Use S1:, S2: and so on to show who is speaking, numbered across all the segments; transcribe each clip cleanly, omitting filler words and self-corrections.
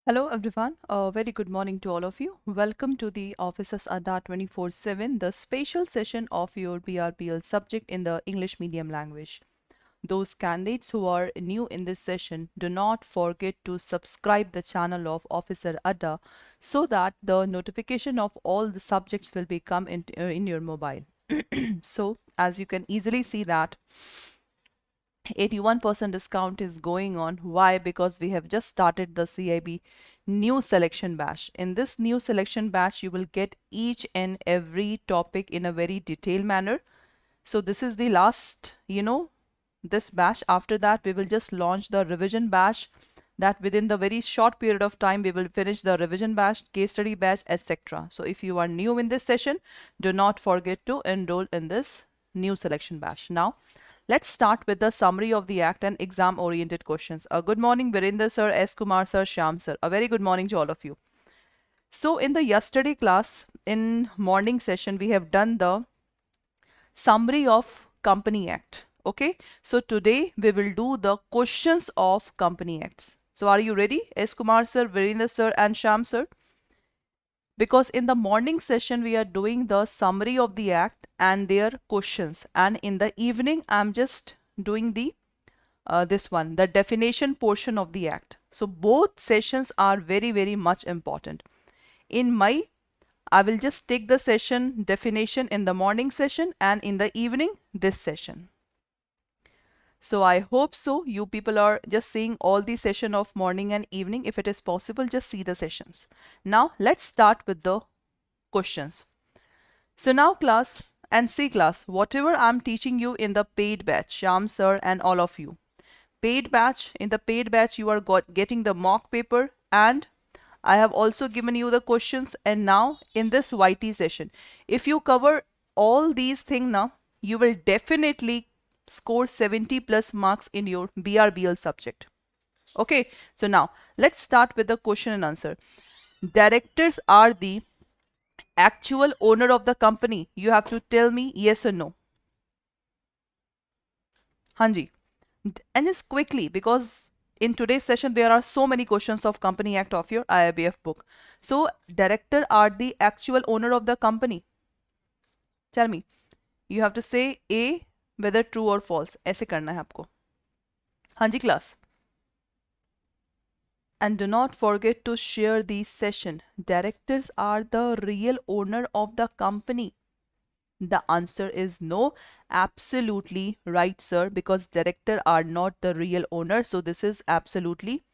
S1: Hello everyone, a very good morning to all of you. Welcome to the Officers Adda 24/7, the special session of your BRBL subject in the English medium language. Those candidates who are new in this session, do not forget to subscribe the channel of Officer Adda so that the notification of all the subjects will become in your mobile. So as you can easily see that 81% discount is going on. Why? Because we have just started the CAIIB new selection batch. In this new selection batch, you will get each and every topic in a very detailed manner. So this is the last, this batch. After that, we will just launch the revision batch, that within the very short period of time, we will finish the revision batch, case study batch, etc. So if you are new in this session, do not forget to enroll in this new selection batch. Now, let's start with the summary of the Act and exam-oriented questions. Good morning, Virender sir, S. Kumar sir, Shyam sir. A very good morning to all of you. So in the yesterday class, in morning session, we have done the summary of Company Act. Okay, so today we will do the questions of Company Acts. So are you ready? S. Kumar sir, Virender sir and Shyam sir? Because in the morning session we are doing the summary of the act and their questions, and in the evening I'm just doing the the definition portion of the act. So both sessions are very much important. I will just take the session definition in the morning session, and in the evening this session. So I hope so you people are just seeing all the session of morning and evening. If it is possible, just see the sessions. Now let's start with the questions. So now class and see class, whatever I'm teaching you in the paid batch, Shyam sir and all of you, paid batch, in the paid batch you are getting the mock paper, and I have also given you the questions. And now in this YT session, if you cover all these things now, you will definitely score 70 plus marks in your BRBL subject. Okay, so now let's start with the question and answer. Directors are the actual owner of the company. You have to tell me yes or no. Hanji. And just quickly, because in today's session there are so many questions of Company Act of your IIBF book. So director are the actual owner of the company. Tell me. You have to say A, whether true or false. ऐसे करना है आपको. Hanji class. And do not forget to share this session. Directors are the real owner of the company. The answer is no. Absolutely right, sir, because director are not the real owner. So this is absolutely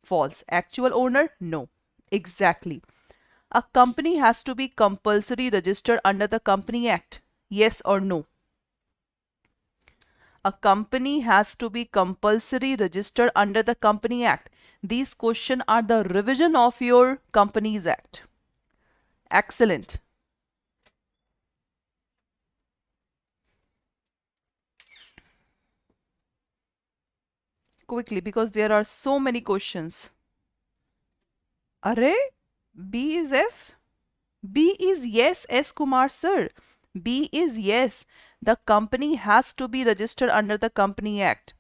S1: false. Actual owner? No. Exactly. A company has to be compulsory registered under the Company Act. Yes or no? A company has to be compulsory registered under the Company Act. These questions are the revision of your Companies Act. Excellent. Quickly, because there are so many questions. Array? B is F? B is yes, S. Kumar sir. B is yes. The company has to be registered under the Company Act.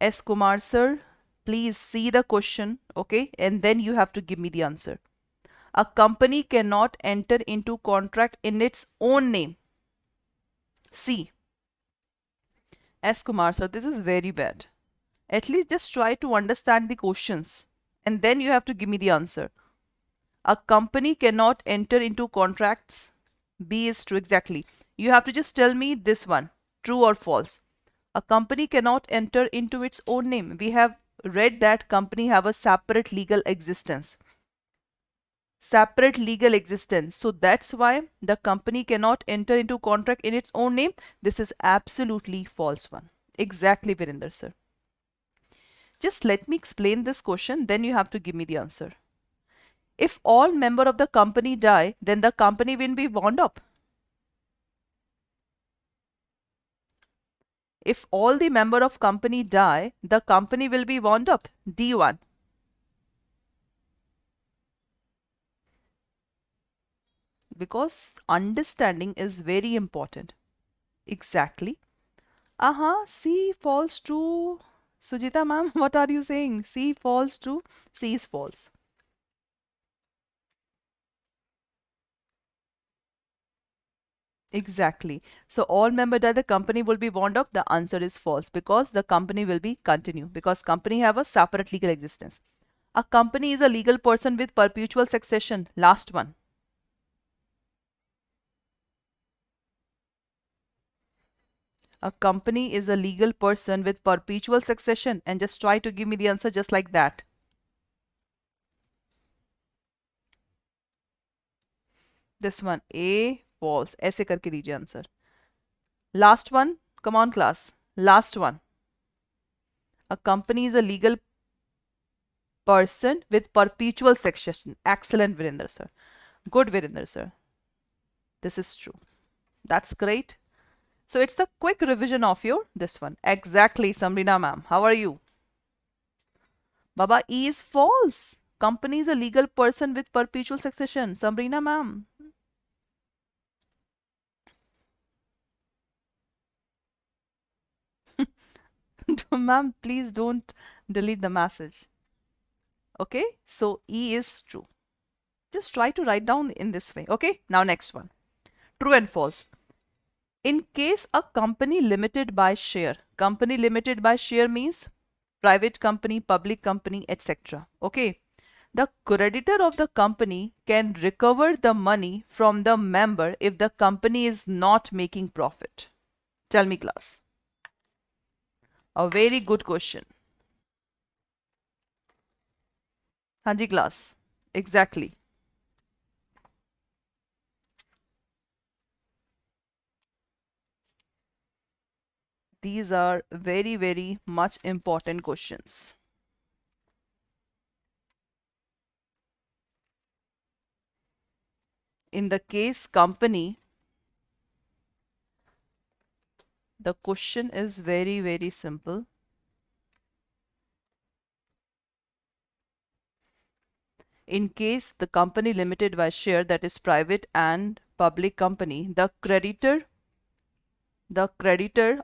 S1: S. Kumar sir, please see the question, okay? And then you have to give me the answer. A company cannot enter into contract in its own name. C. S. Kumar sir, this is very bad. At least just try to understand the questions and then you have to give me the answer. A company cannot enter into contracts. B is true, exactly. You have to just tell me this one, true or false. A company cannot enter into its own name. We have read that company have a separate legal existence. Separate legal existence. So that's why the company cannot enter into contract in its own name. This is absolutely false one. Exactly, Virender sir. Just let me explain this question, then you have to give me the answer. If all member of the company die, then the company will be wound up. If all the member of company die, the company will be wound up. D1. Because understanding is very important. Exactly. C falls true. Sujita ma'am, what are you saying? C false, true. C is false. Exactly. So all member that the company will be wound up, the answer is false because the company will be continue because company have a separate legal existence. A company is a legal person with perpetual succession. Last one. A company is a legal person with perpetual succession, and just try to give me the answer just like that. This one, A false. ऐसे करके दीजिए answer. Last one, come on class. Last one. A company is a legal person with perpetual succession. Excellent, Virender sir. Good, Virender sir. This is true. That's great. So it's a quick revision of your this one. Exactly, Samrina ma'am. How are you? Baba, E is false. Company is a legal person with perpetual succession. Samrina ma'am. Ma'am, please don't delete the message. Okay, so E is true. Just try to write down in this way. Okay, now next one. True and false. In case a company limited by share means private company, public company, etc. Okay, the creditor of the company can recover the money from the member if the company is not making profit. Tell me, class. A very good question. Hanji class. Exactly. These are very, very much important questions. In the case company, the question is very, very simple. In case the company limited by share, that is private and public company, the creditor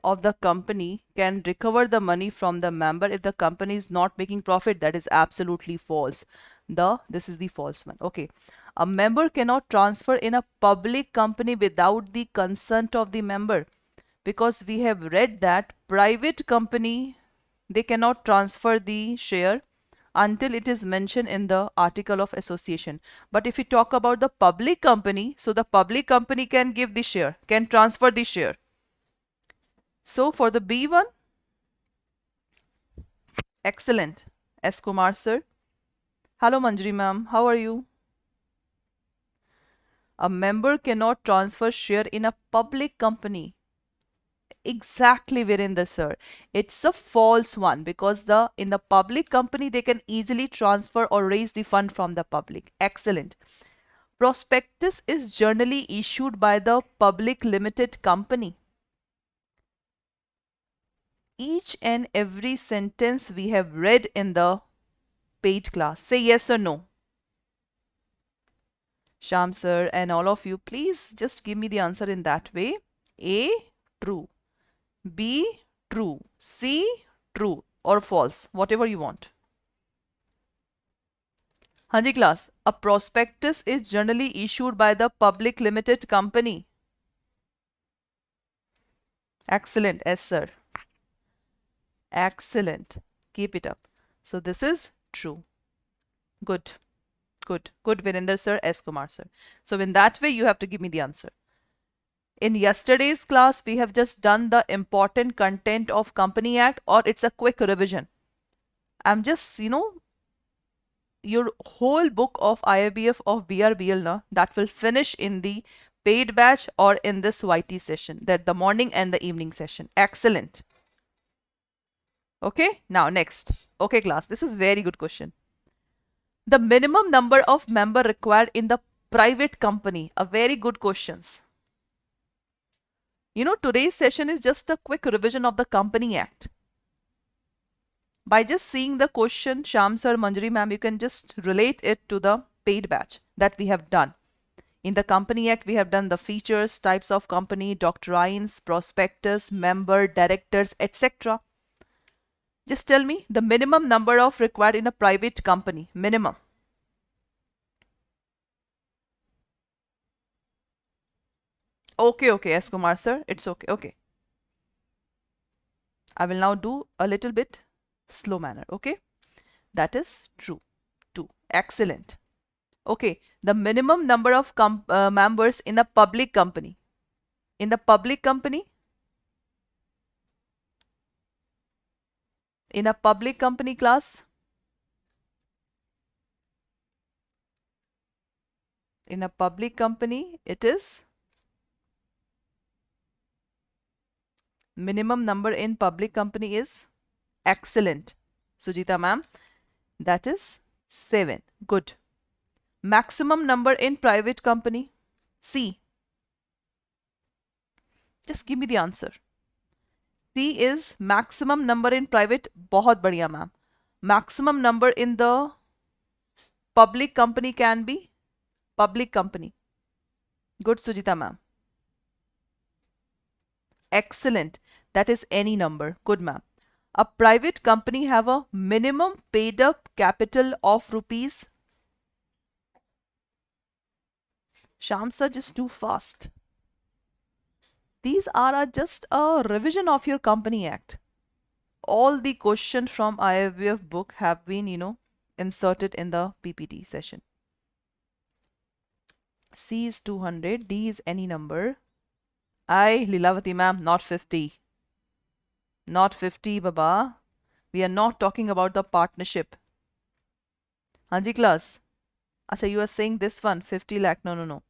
S1: of the company can recover the money from the member if the company is not making profit. That is absolutely false. This is the false one. Okay. A member cannot transfer in a public company without the consent of the member, because we have read that private company, they cannot transfer the share until it is mentioned in the article of association. But if we talk about the public company, so the public company can give the share, can transfer the share. So for the B one, excellent. S. Kumar sir. Hello Manjari ma'am, how are you? A member cannot transfer share in a public company. Exactly, Virender sir. It's a false one because in the public company they can easily transfer or raise the fund from the public. Excellent. Prospectus is generally issued by the public limited company. Each and every sentence we have read in the paid class. Say yes or no. Sham sir and all of you, please just give me the answer in that way. A, true. B, true. C, true or false, whatever you want. Hanji class, a prospectus is generally issued by the public limited company. Excellent, yes sir. Excellent. Keep it up. So this is true. Good. Good. Good, Virender sir, S. Kumar sir. So in that way, you have to give me the answer. In yesterday's class, we have just done the important content of Company Act, or it's a quick revision. I'm just, your whole book of IIBF of BRBL, that will finish in the paid batch or in this YT session, that the morning and the evening session. Excellent. Okay, now next. Okay, class, this is very good question. The minimum number of member required in the private company. A very good questions. Today's session is just a quick revision of the Company Act. By just seeing the question, Sham sir, Manjari ma'am, you can just relate it to the paid batch that we have done. In the Company Act, we have done the features, types of company, doctrines, prospectus, member, directors, etc. Just tell me the minimum number of required in a private company. Minimum. Okay, okay, S. Kumar sir. It's okay. Okay. I will now do a little bit slow manner. Okay. That is true. 2. Excellent. Okay. The minimum number of members in a public company. In the public company. In a public company class. In a public company, it is minimum number in public company is excellent. Sujita ma'am, that is 7. Good. Maximum number in private company. C. Just give me the answer. C is maximum number in private. बहुत बढ़िया ma'am. Maximum number in the public company can be public company. Good Sujita ma'am. Excellent. That is any number. Good ma'am. A private company have a minimum paid up capital of rupees. Sham sir, just too fast. These are just a revision of your Company Act. All the questions from IIBF book have been, inserted in the PPT session. C is 200, D is any number. I, Lilavati ma'am, not 50. Not 50, Baba. We are not talking about the partnership. Hanji class. Acha, you are saying this one, 50 lakh. No, no, no.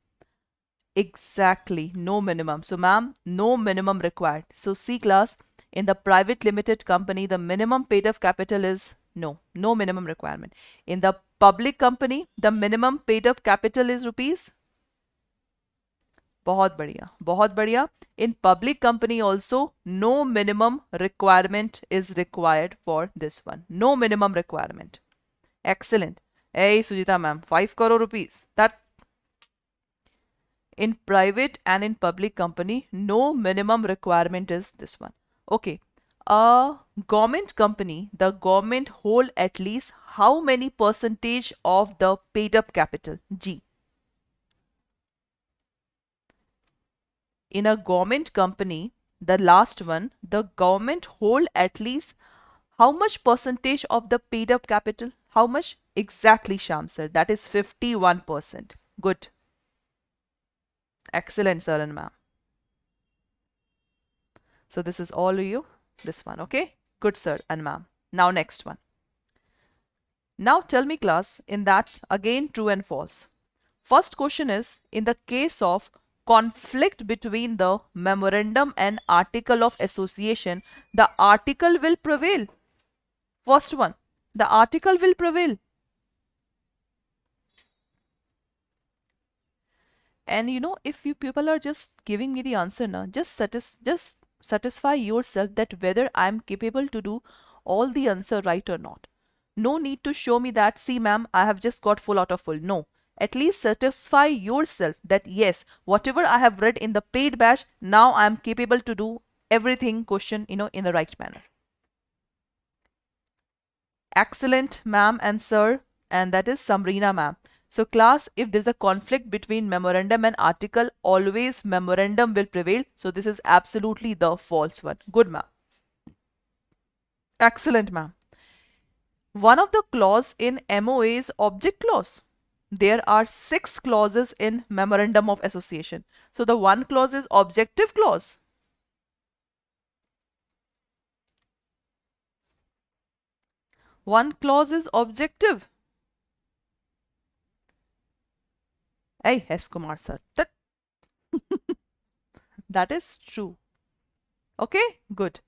S1: Exactly, no minimum. So ma'am, no minimum required. So C class, in the private limited company, the minimum paid up capital is no minimum requirement. In the public company, the minimum paid up capital is rupees. बहुत बढ़िया, बहुत बढ़िया. In public company also, no minimum requirement is required for this one. No minimum requirement. Excellent. Hey Sujita ma'am, 5 crore rupees. That in private and in public company, no minimum requirement is this one. Okay. A government company, the government hold at least how many percentage of the paid up capital? G. In a government company, the last one, the government hold at least how much percentage of the paid up capital? How much? Exactly, Sham sir. That is 51%. Good. Excellent, sir and ma'am. So this is all you. This one, okay? Good, sir and ma'am. Now next one. Now tell me class, in that again true and false. First question is, in the case of conflict between the memorandum and article of association, the article will prevail. First one, the article will prevail. And if you people are just giving me the answer now, just satisfy yourself that whether I'm capable to do all the answer right or not. No need to show me that, see ma'am, I have just got full out of full. No. At least satisfy yourself that yes, whatever I have read in the paid batch, now I am capable to do everything question, in the right manner. Excellent, ma'am and sir. And that is Samrina ma'am. So class, if there's a conflict between memorandum and article, always memorandum will prevail. So this is absolutely the false one. Good ma'am. Excellent ma'am. One of the clause in MOA is object clause. There are 6 clauses in memorandum of association. So the one clause is objective clause. One clause is objective. Hey, S. Kumar sir. That is true. Okay, good.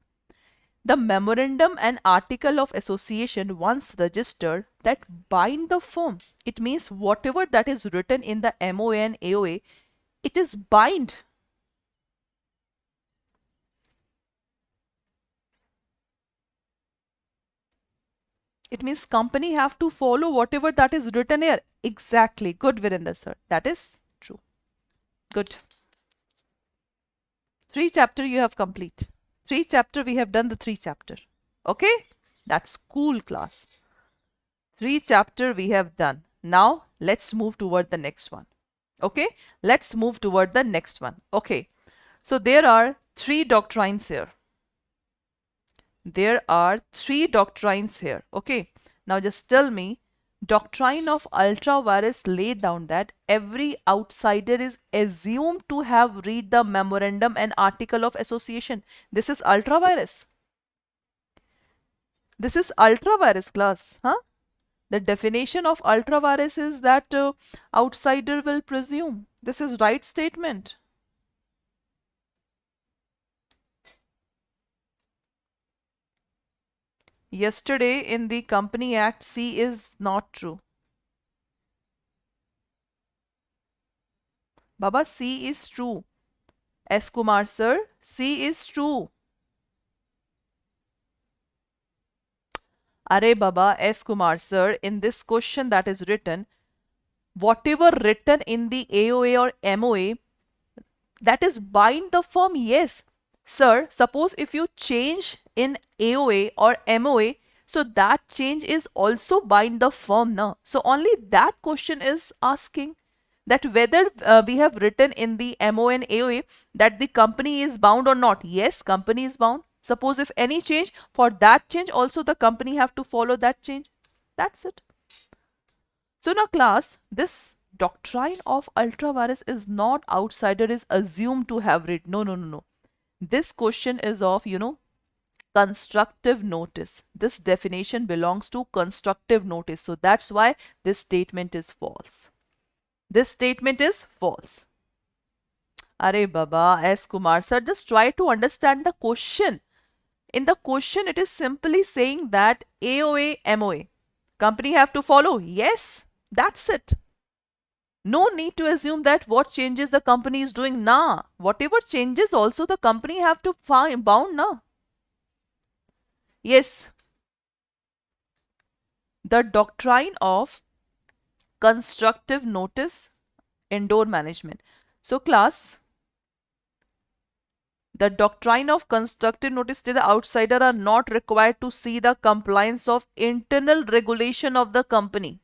S1: The memorandum and article of association once registered that bind the firm. It means whatever that is written in the MOA and AOA, it is bind. It means company have to follow whatever that is written here. Exactly. Good, Virender sir. That is true. Good. 3 chapter you have complete. 3 chapter we have done the 3 chapter. Okay. That's cool, class. 3 chapters we have done. Now let's move toward the next one. Okay, let's move toward the next one. Okay, so there are 3 doctrines here. There are 3 doctrines here. Okay, now just tell me, doctrine of ultra-vires laid down that every outsider is assumed to have read the memorandum and article of association. This is ultra-vires. This is ultra-vires, class. Huh? The definition of ultra-vires is that outsider will presume. This is right statement. Yesterday in the Company Act, C is not true. Baba, C is true. S. Kumar sir, C is true. Are Baba, S. Kumar sir, in this question that is written, whatever written in the AOA or MOA, that is bind the firm. Yes. Sir, suppose if you change in AOA or MOA, so that change is also bind the firm. No? So only that question is asking that whether we have written in the MOA and AOA that the company is bound or not. Yes, company is bound. Suppose if any change, for that change also the company have to follow that change. That's it. So now class, this doctrine of ultra-vires is not outsider is assumed to have read. No, no, no, no. This question is of, constructive notice. This definition belongs to constructive notice. So that's why this statement is false. This statement is false. Are Baba, S. Kumar sir, just try to understand the question. In the question, it is simply saying that AOA, MOA, company have to follow. Yes, that's it. No need to assume that what changes the company is doing. Nah, whatever changes also the company have to find bound. Nah. Yes, the doctrine of constructive notice, indoor management. So class, the doctrine of constructive notice to the outsider are not required to see the compliance of internal regulation of the company.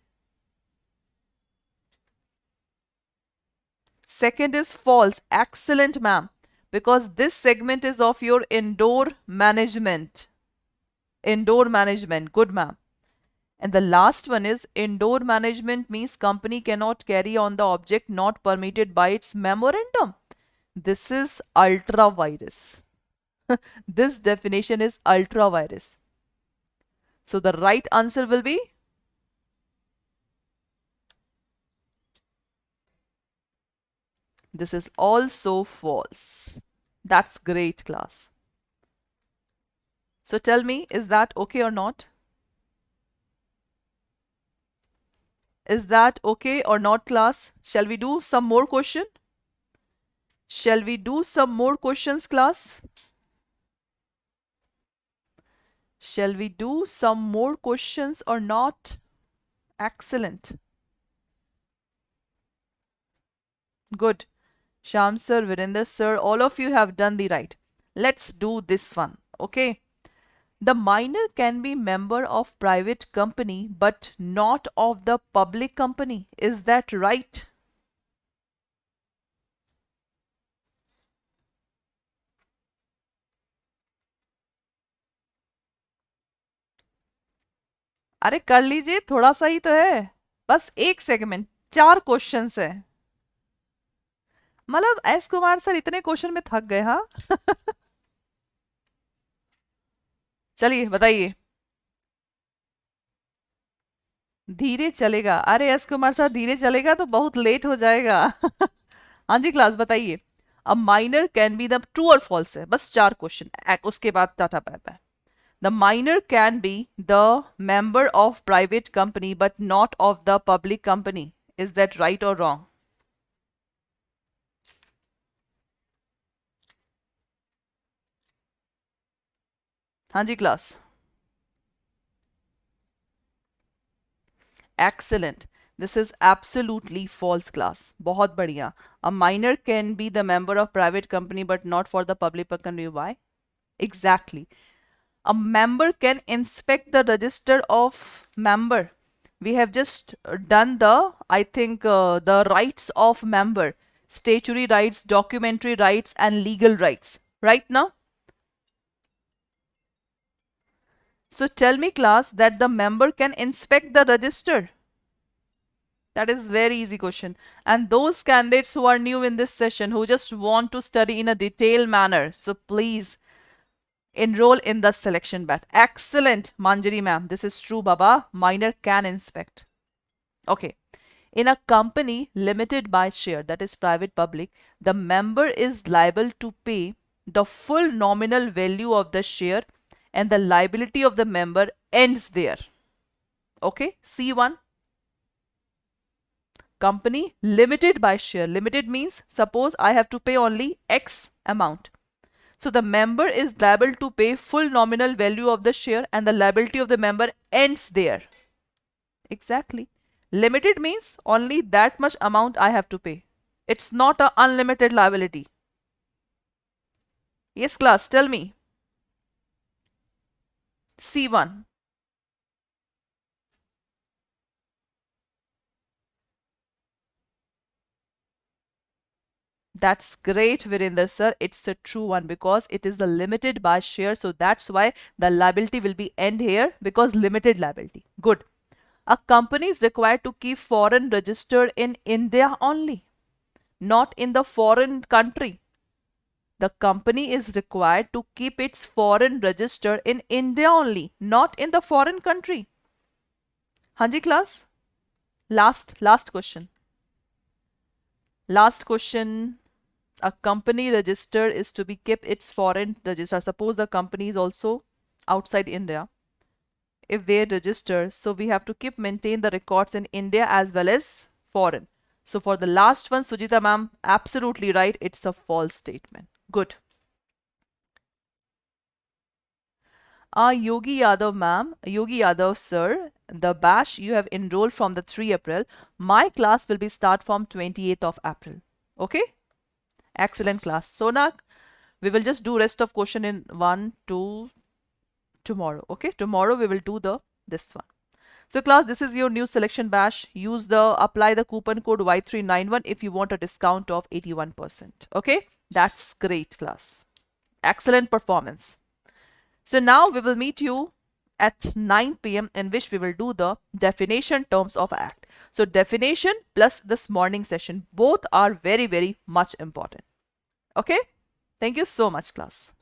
S1: Second is false. Excellent, ma'am. Because this segment is of your indoor management. Indoor management. Good, ma'am. And the last one is indoor management means company cannot carry on the object not permitted by its memorandum. This is ultra-vires. This definition is ultra-vires. So the right answer will be this is also false. That's great, class. So tell me, is that okay or not? Is that okay or not, class? Shall we do some more question? Shall we do some more questions, class? Shall we do some more questions or not? Excellent. Good. Sham sir, Virender sir, all of you have done the right. Let's do this one. Okay. The minor can be member of private company but not of the public company. Is that right? अरे कर लीजिए, थोड़ा सा ही तो है, बस एक segment, 4 questions है. मतलब एस कुमार सर इतने क्वेश्चन में थक गए. हाँ चलिए बताइए. धीरे चलेगा. अरे एस कुमार सर धीरे चलेगा तो बहुत लेट हो जाएगा. हाँ जी क्लास बताइए. A minor can be the true और फॉल्स है, बस 4 क्वेश्चन, उसके बाद tata bye bye. The minor can be the member of private company but not of the public company. Is that right or wrong? हाँ जी class. Excellent. This is absolutely false, class. बहुत बढ़िया. A minor can be the member of private company but not for the public company. Why? Exactly. A member can inspect the register of member. We have just done the, I think, the rights of member. Statutory rights, documentary rights and legal rights. Right now? So tell me class that the member can inspect the register. That is very easy question. And those candidates who are new in this session, who just want to study in a detailed manner, so please enroll in the selection batch. Excellent, Manjari ma'am. This is true, Baba. Minor can inspect. Okay. In a company limited by share, that is private public, the member is liable to pay the full nominal value of the share and the liability of the member ends there. Okay, C1. Company limited by share. Limited means suppose I have to pay only X amount. So the member is liable to pay full nominal value of the share and the liability of the member ends there. Exactly. Limited means only that much amount I have to pay. It's not an unlimited liability. Yes, class, tell me. C1. That's great, Virender sir. It's a true one because it is the limited by share. So that's why the liability will be end here because limited liability. Good. A company is required to keep foreign registered in India only, not in the foreign country. The company is required to keep its foreign register in India only, not in the foreign country. Hanji class? Last question. Last question. A company register is to be kept its foreign register. Suppose the company is also outside India. If they register, so we have to maintain the records in India as well as foreign. So for the last one, Sujita ma'am, absolutely right. It's a false statement. Good. Yogi Yadav ma'am, Yogi Yadav sir, the batch you have enrolled from the 3 April. My class will be start from 28th of April. Okay? Excellent class. Sonak, we will just do rest of question in 1, 2, tomorrow. Okay? Tomorrow we will do this one. So class, this is your new selection batch. Apply the coupon code Y391 if you want a discount of 81%. Okay? That's great class. Excellent performance. So now we will meet you at 9 p.m. in which we will do the definition terms of act. So definition plus this morning session, both are very, very much important. Okay? Thank you so much class.